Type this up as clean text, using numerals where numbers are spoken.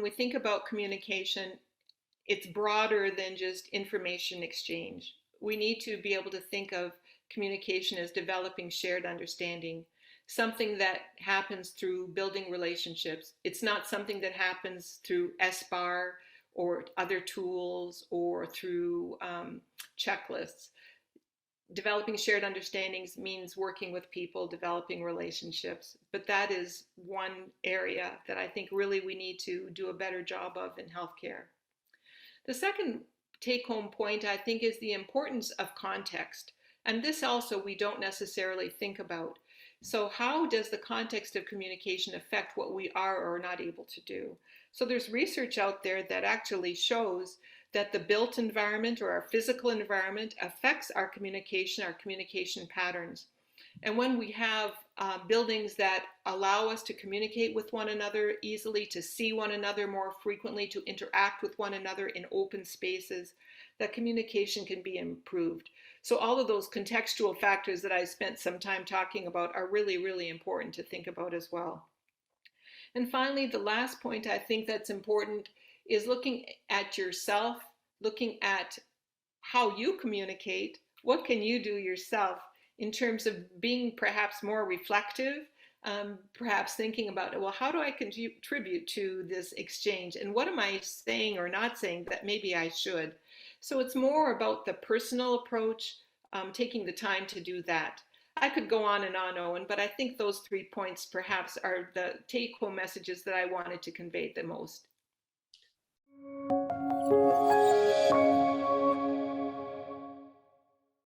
we think about communication, it's broader than just information exchange. We need to be able to think of communication as developing shared understanding, something that happens through building relationships. It's not something that happens through SBAR or other tools or through checklists. Developing shared understandings means working with people, developing relationships, but that is one area that I think really we need to do a better job of in healthcare. The second take-home point, I think, is the importance of context. And this also we don't necessarily think about. So how does the context of communication affect what we are or are not able to do? So there's research out there that actually shows that the built environment or our physical environment affects our communication patterns. And when we have buildings that allow us to communicate with one another easily, to see one another more frequently, to interact with one another in open spaces, that communication can be improved. So all of those contextual factors that I spent some time talking about are really, really important to think about as well. And finally, the last point I think that's important is looking at yourself, looking at how you communicate. What can you do yourself in terms of being perhaps more reflective, perhaps thinking about, well, how do I contribute to this exchange? And what am I saying or not saying that maybe I should? So it's more about the personal approach, taking the time to do that. I could go on and on, Owen, but I think those 3 points perhaps are the take-home messages that I wanted to convey the most.